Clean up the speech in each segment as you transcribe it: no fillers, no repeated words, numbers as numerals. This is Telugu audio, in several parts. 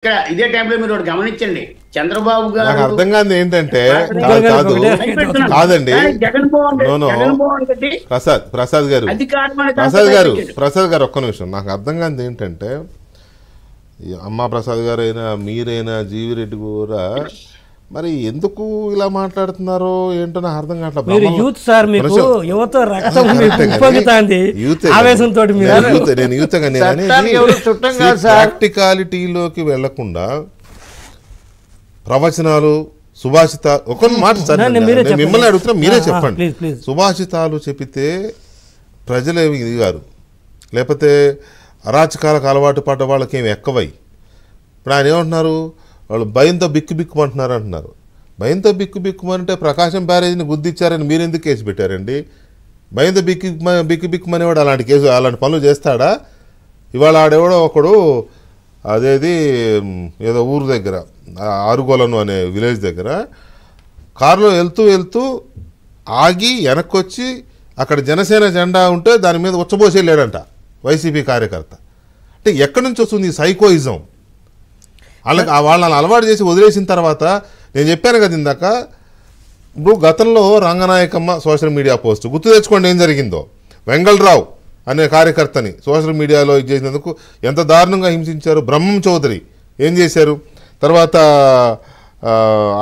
ఇక్కడ ఇదే టైంలో మీరు ఒకటి గమనించండి, చంద్రబాబు నాకు గారు అర్థం కాదు ఏంటంటే కాదండి జగన్మోహన్ రెడ్డి ప్రసాద్ గారు ఒక్క నిమిషం. నాకు అర్థం కాదు ఏంటంటే అమ్మా ప్రసాద్ గారు అయినా మీరైనా జీవిరెడ్డి కూడా మరి ఎందుకు ఇలా మాట్లాడుతున్నారో ఏంటో నాకు అర్థం కావట్లేదు. యూత్ సార్, మీకు యువత రక్తం ఆవేశంతో నేను యూత్ ప్రాక్టికాలిటీలోకి వెళ్లకుండా ప్రవచనాలు సుభాషితాలు ఒక మాట సార్ మిమ్మల్ని అడుగుతున్నా, మీరే చెప్పండి. సుభాషితాలు చెప్పితే ప్రజలేమి ఇది గారు, లేకపోతే అరాచకాలకు అలవాటు పడ్డ వాళ్ళకి ఏమి ఎక్కవై. ఇప్పుడు ఆయన ఏమంటున్నారు, వాళ్ళు భయంతో బిక్కుమంటున్నారు అంటున్నారు. భయంతో బిక్కుమంటే ప్రకాశం బ్యారేజ్ని గుద్దిచ్చారని మీరు ఎందుకు కేసు పెట్టారండి? భయంతో బిక్కుమనేవాడు అలాంటి పనులు చేస్తాడా? ఇవాళ ఆడెవడో ఒకడు అదేది ఏదో ఊరు దగ్గర ఆరుగోలను అనే విలేజ్ దగ్గర కారులో వెళ్తూ ఆగి వెనక్కి వచ్చి అక్కడ జనసేన జెండా ఉంటే దాని మీద ఉచ్చబోసి వెళ్ళాడంట వైసీపీ కార్యకర్త. అంటే ఎక్కడి నుంచి వస్తుంది ఈ సైకోయిజం? వాళ్ళని అలవాటు చేసి వదిలేసిన తర్వాత నేను చెప్పాను కదా ఇందాక, ఇప్పుడు గతంలో రంగనాయకమ్మ సోషల్ మీడియా పోస్ట్ గుర్తు తెచ్చుకోండి ఏం జరిగిందో. వెంగళరావు అనే కార్యకర్తని సోషల్ మీడియాలో ఇది చేసినందుకు ఎంత దారుణంగా హింసించారు. బ్రహ్మం చౌదరి ఏం చేశారు, తర్వాత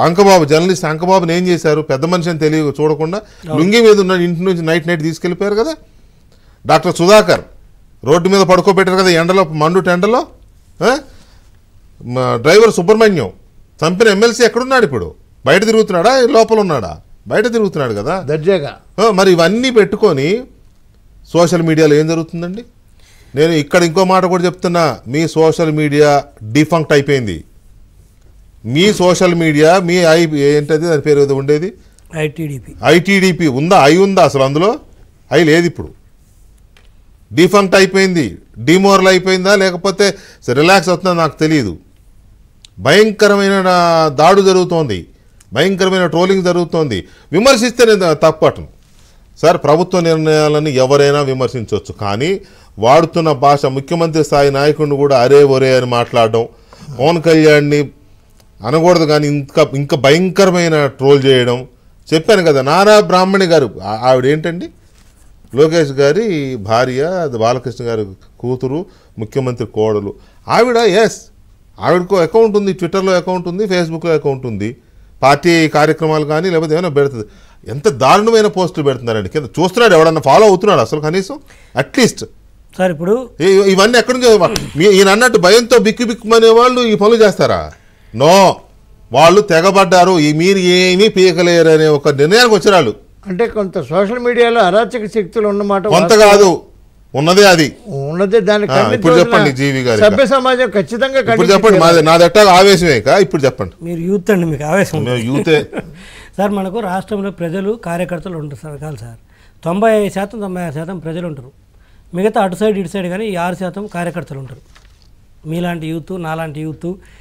అంకబాబు జర్నలిస్ట్ అంకబాబుని ఏం చేశారు, పెద్ద మనిషి అని తెలియ చూడకుండా లుంగి మీద ఉన్న ఇంటి నుంచి నైట్ తీసుకెళ్ళిపోయారు కదా. డాక్టర్ సుధాకర్ రోడ్డు మీద పడుకోబెట్టారు కదా ఎండలో, మండుట ఎండలో. డ్రైవర్ సుబ్రహ్మణ్యం చంపిన ఎమ్మెల్సీ ఎక్కడున్నాడు ఇప్పుడు? బయట తిరుగుతున్నాడా, లోపల ఉన్నాడా? బయట తిరుగుతున్నాడు కదా దర్జాగా. మరి ఇవన్నీ పెట్టుకొని సోషల్ మీడియాలో ఏం జరుగుతుందండి? నేను ఇక్కడ ఇంకో మాట కూడా చెప్తున్నా, మీ సోషల్ మీడియా డిఫంక్ట్ అయిపోయింది. మీ సోషల్ మీడియా మీ ఏంటది దాని పేరు ఏదో ఉండేది, ఐటీడీపీ ఉందా? ఉందా అసలు? అందులో లేదు. ఇప్పుడు డిఫంక్ట్ అయిపోయింది, డిమోరల్ అయిపోయిందా లేకపోతే రిలాక్స్ అవుతుందా నాకు తెలియదు. భయంకరమైన దాడు జరుగుతోంది, భయంకరమైన ట్రోలింగ్ జరుగుతోంది. విమర్శిస్తే నేను తప్పటను సార్. ప్రభుత్వ నిర్ణయాలను ఎవరైనా విమర్శించవచ్చు, కానీ వాడుతున్న భాష, ముఖ్యమంత్రి స్థాయి నాయకుడిని కూడా అరే ఒరే అని మాట్లాడడం, పవన్ కళ్యాణ్ని అనకూడదు కానీ ఇంకా భయంకరమైన ట్రోల్ చేయడం. చెప్పాను కదా, నారా బ్రాహ్మణి గారు ఆవిడేంటండి, లోకేష్ గారి భార్య, బాలకృష్ణ గారి కూతురు, ముఖ్యమంత్రి కోడలు. ఆవిడకు అకౌంట్ ఉంది, ట్విట్టర్లో అకౌంట్ ఉంది, ఫేస్బుక్లో అకౌంట్ ఉంది. పార్టీ కార్యక్రమాలు కానీ లేకపోతే ఏమైనా పెడుతుంది. ఎంత దారుణమైన పోస్టులు పెడుతున్నారండి. కింద చూస్తున్నాడు, ఎవడన్నా ఫాలో అవుతున్నాడు అసలు కనీసం అట్లీస్ట్ సార్? ఇప్పుడు ఇవన్నీ ఎక్కడి నుంచి ఈయన అన్నట్టు భయంతో బిక్కుమనే వాళ్ళు ఈ పనులు చేస్తారా? నో, వాళ్ళు తెగబడ్డారు, మీరు ఏమీ పీకలేరు అనే ఒక నిర్ణయానికి వచ్చారు. అంటే కొంత సోషల్ మీడియాలో అరాచక శక్తులు ఉన్నమాట కొంత కాదు, ఉన్నదే అది ఉన్నదే. దానికి ఇప్పుడు చెప్పండి జీవి గారు, సభ్య సమాజం ఖచ్చితంగా చెప్పండి. నాదెట్టా ఆవేశమే ఇప్పుడు చెప్పండి. మీరు యూత్ అండి, మీకు ఆవేశం యూతే సార్. మనకు రాష్ట్రంలో ప్రజలు కార్యకర్తలు ఉంటారు సార్ కాదు సార్. 95% ప్రజలు ఉంటారు. మిగతా అటు సైడ్ ఇటు సైడ్ కానీ 6% కార్యకర్తలు ఉంటారు. మీలాంటి యూత్, నాలాంటి యూత్,